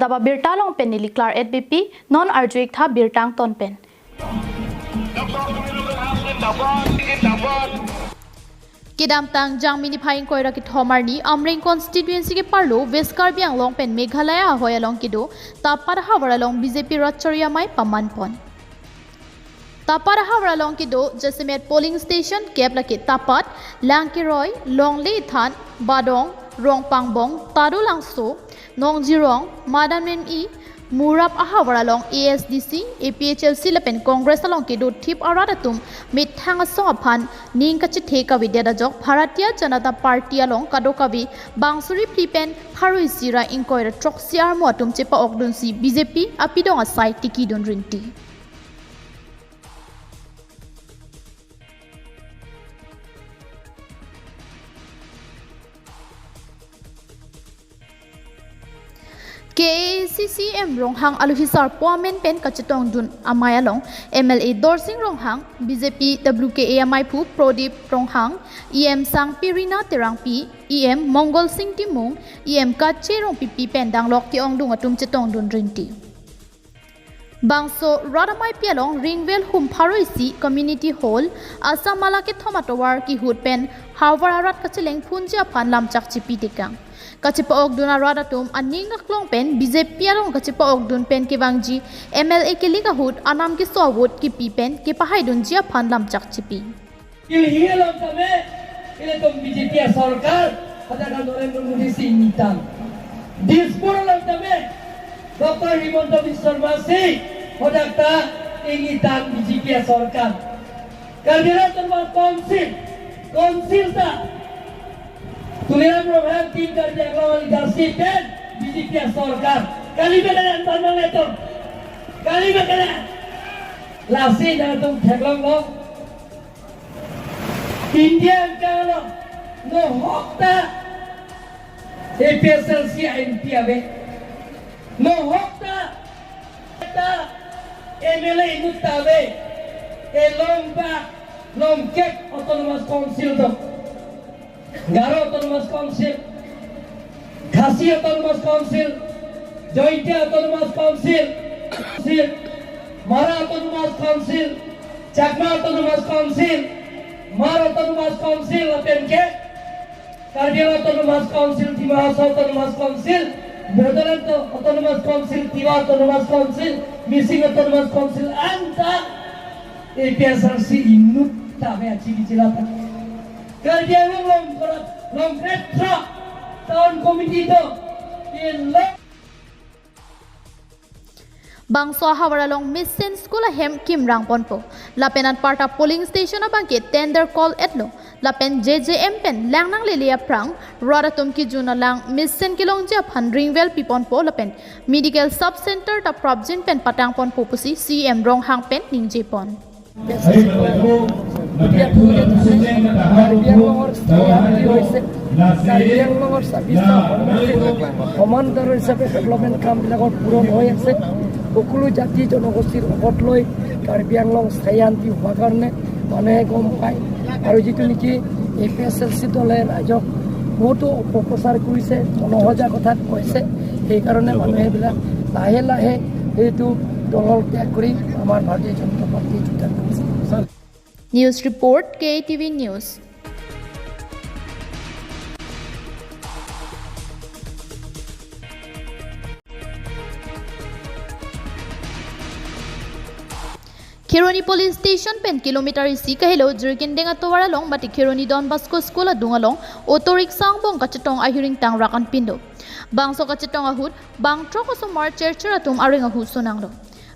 adaba birtalong pen niliklar at BP non arjuik tha birtang ton pen Kidam tang jang mini phaing koira ki thomarni amring constituency ke parlo west karbiang long pen meghalaya hoya long kido tapara hawara long BJP ratchoria mai pamanpon tapara hawara long kido jasimet polling station kepla ke tapat langkiroy longle than badong rongpangbong tarulangso nongjirong madamen e Murab ahawara long ASDC APHLC lepen Congress along ke do tip aradatum mit thanga sophan ning kachi theka vidya jok Bharatiya Janata Party along kadokavi bangsuri plipen harui sira inkoira troxiar motum chepa okdun si BJP apidong asai tiki don rinti KACCM ronghang aluhisar poamen pen kachitong dun amayalong MLA Dorsing ronghang BJP WKA amai pu Prodip ronghang EM Sang Pirina terangpi EM Mongol Singh Timung EM Kache rong pipi pendang lok ki ong dung atum chitong dun rinti Bangso Radamai Pialong Ringwell Hum Pharoisi Community Hall Asamala ke Thomatowar ki hut pen Harvard kacheleng phunja phan lamchak chipi tekang Kachipa Ogduna Radatum aning naklong pen BJP along Kachipa Ogdun pen ke bangji MLA ke liga hut anam ke sawut ki pi pen ke pahai dun jia phan lamchak chipi Ilhilang kami ini tu BJP sarkar ada kan Narendra Modi sinitan dispuralang kami Dr. Himanta Biswa Sarma ada ta ingitan BJP sarkar kerana terma konsil ta Tulisan program tim kerja lawan leadership dan BJP sarkar kali berada tanah itu kali berada lasi jangan tu theklang lo India kalau no hokta APSLC MP abe no hokta ta MLA nutabe lomkek autonomous council tu Garo Autonomous Council, Khasi Autonomous Council, Jointia Autonomous Council, Mara Autonomous Council, Chakma Autonomous Council, Mara Autonomous Council, Atenke, Kardial Autonomous Council, Timahas Autonomous Council, Netherlands Autonomous Council, Tiva Autonomous Council, Missing Autonomous Council, Anta APSRC Inut Tabe Achi Chilata. Kerja long retra tahun komiti itu in Bangso hawara long Mission School hem kim rang ponpo lapenan parta polling station abangke tender call etlo lapen JJM pen langnang lelia prang radatum ki juna lang Mission kilong ja phan ringwell pipon po lapen medical sub center ta probjin pen patang pon popusi CM rong hang pen ningje pon সমান্তৰাল হিচাপে development কামবিলাকত পূৰণ হৈ আছে সকলো জাতি জনগোষ্ঠীৰ লগত লৈ কাৰ্বি আংলং স্থায়ী শান্তি হোৱাৰ কাৰণে মানুহে গম পায় আৰু যিটো নেকি APSLC দলে ৰাইজক বহুতো অপপ্ৰচাৰ কৰিছে মনোহজা কথাত কৈছে সেইকাৰণে মানুহে এইবিলাক লাহে লাহে এইটো দলৰ ত্যাগ কৰি আমাৰ ভাৰতীয় জনতা পাৰ্টি যোগদান কৰিছে News report KATV News Kironi Police Station pen kilometer isi kahilo jirkin denga towara long mati Kironi Don Bosco School adungalong auto rickshaw bong kachetong ahiring tang rakan pindo bangso kachetong ahut bang troko somar chercheratum aring ahut sonanglo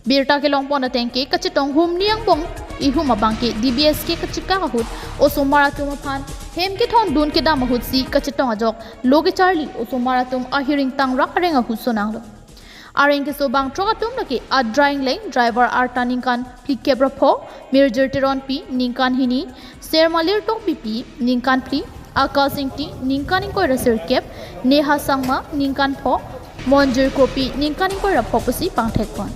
Birta ke long pona tengke kachetong hum niang bong ihum abangke DBS ke kachika ahut osomaratum phan hem ke thon dun ke dam ahut si kachetong ajok loge charlie osomaratum ahiring tang rak aring ahut sonanglo Aring ke sobang trokatum laki a drying lane driver arta ningkan pli kebra pho mirjor teron pi ningkan hini sermalir tok pp ningkan pli akasing ti ningkan ingkoi rasir kep neha sangma ningkan pho monjur kopi ningkan ingkoi ra phopusi pangthek kon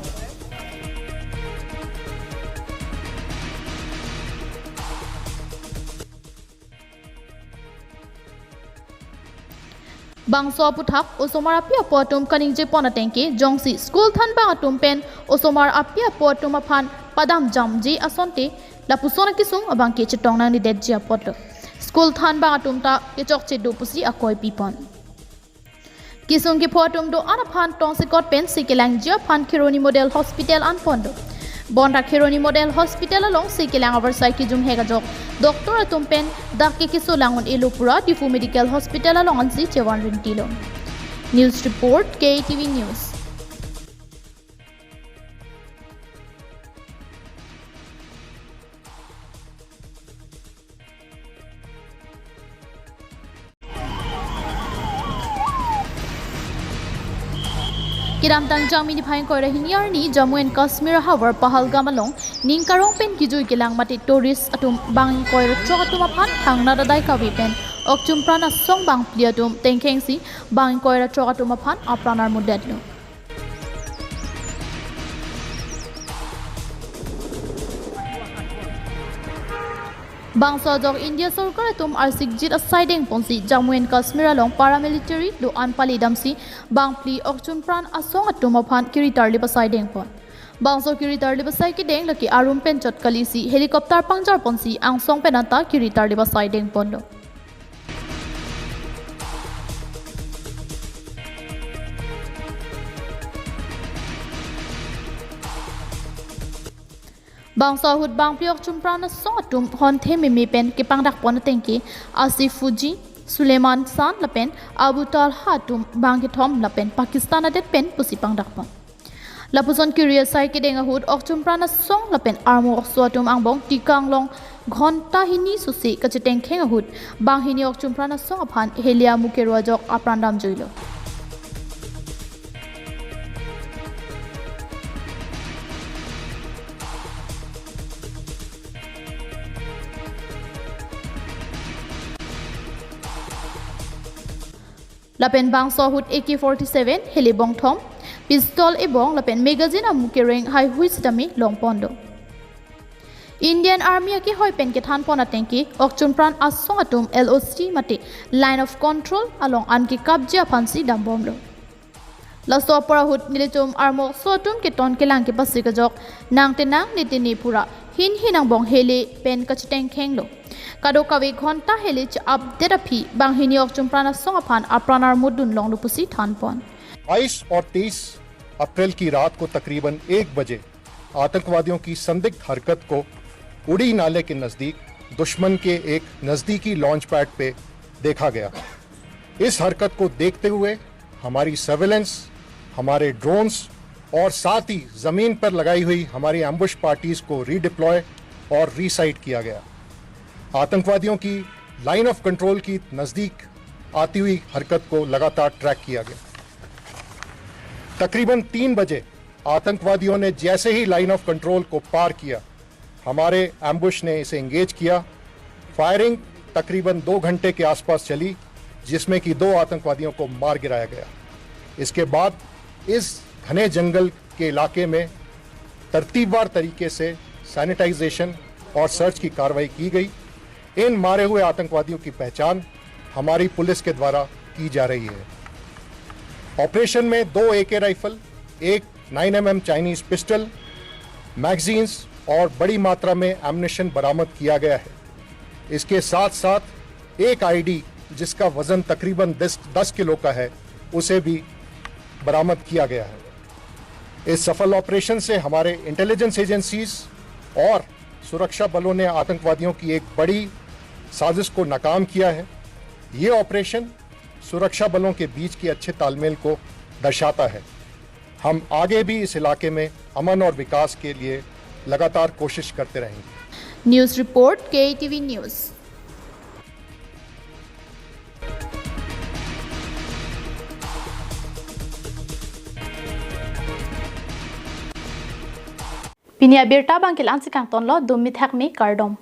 Bangso puthak osomar apia potum kaningje ponatengke jongsi school than bang atum pen osomar apia potum aphan padam jamji asonte lapusona kisung abang ke chetong nang ni detjia potlo school than bang atum ta ke chokche do pusi akoi pipon kisung ke potum do anaphan tong sikot pen sikelang jia phan Kironi model hospital an pondo bonda Kironi model hospital along sikelang oversight ki jung hega jok doctor atum pen dak ke kisulangun elupura tifu medical hospital along an si chewan rintilo news report KATV news Kiramtang jami ni phain koi rahin yarni Jammu and Kashmir hawar Pahalgam along ningkarong pen kijui kilang mati tourist atum bang koi rachok atum aphan thangna radai kawi pen okchum prana song bang pliatum tengkhengsi bang koi rachok atum aphan apranar mudetlo Bangsa jok India Sarkar atum arsik jit asideng ponsi Jammu and Kashmir along paramilitary do anpali damsi bangpli okchun pran asong atum aphan kiritar liba sideng pon Bangso kiritar liba sai ki deng laki arum pen chot kalisi helicopter pangjar ponsi angsong penata kiritar liba sideng pondo Bangsa hut bang priok chumprana songatum hon themi mi pen ke pangdak pon tengki Asif Fuji Suleiman San lapen Abu Tal Hatum bang ke thom lapen Pakistan adet pen pusi pangdak pon Lapuson curious sai ke denga hut ok chumprana song lapen armo oksuatum angbong tikang long ghonta hini susi kacheteng khenga hut bang hini ok chumprana song aphan helia mukerwa jok aprandam joilo Lapen bang sohut AK-47 helibong thom pistol ebong lapen magazine amukereng hai huisdami longpondo Indian Army ki hoi pen ke than pona tengki okchun pran asong atum LOC mate line of control along anki kabja phansi dambomlo lasto parahut nilitum armo sotum ke ton ke lang ke pasika jok nangte nang nitini pura hin hinang bong hele pen kachiteng khenglo kado kawe घंटा हेले च update अभी बांग हिनी okchum prana song aphan apranar mudun long lupusi thanpon 22 और 23 अप्रैल की रात को तकरीबन 1 बजे आतंकवादियों की संदिग्ध हरकत को उड़ी नाले के नजदीक दुश्मन के एक नजदीकी लॉन्च पैड पे देखा गया इस हरकत को देखते हुए हमारी सर्वेलेंस हमारे ड्रोन्स और साथ ही जमीन पर लगाई हुई हमारी एम्बुश पार्टीज को रीडिप्लॉय और रीसाइट किया गया आतंकवादियों की लाइन ऑफ कंट्रोल की नजदीक आती हुई हरकत को लगातार ट्रैक किया गया तकरीबन 3 बजे आतंकवादियों ने जैसे ही लाइन ऑफ कंट्रोल को पार किया हमारे एम्बुश ने इसे एंगेज किया फायरिंग तकरीबन 2 घंटे के आसपास चली जिसमें कि 2 आतंकवादियों को मार गिराया गया इसके बाद इस घने जंगल के इलाके में तरतीबवार तरीके से सैनिटाइजेशन और सर्च की कार्रवाई की गई इन मारे हुए आतंकवादियों की पहचान हमारी पुलिस के द्वारा की जा रही है ऑपरेशन में 2 AK राइफल एक 9mm चाइनीज पिस्टल मैगजीन्स और बड़ी मात्रा में एम्युनिशन बरामद किया गया है इसके साथ साथ एक ID जिसका वजन तकरीबन 10 किलो का है उसे भी बरामद किया गया है इस सफल ऑपरेशन से हमारे इंटेलिजेंस एजेंसीज और सुरक्षा बलों ने आतंकवादियों की एक बड़ी साजिश को नाकाम किया है ये ऑपरेशन सुरक्षा बलों के बीच के अच्छे तालमेल को दर्शाता है हम आगे भी इस इलाके में अमन और विकास के लिए लगातार कोशिश करते रहेंगे news report KATV news Pinia birta bangkil ansikang tonlo dumit hakmi kardom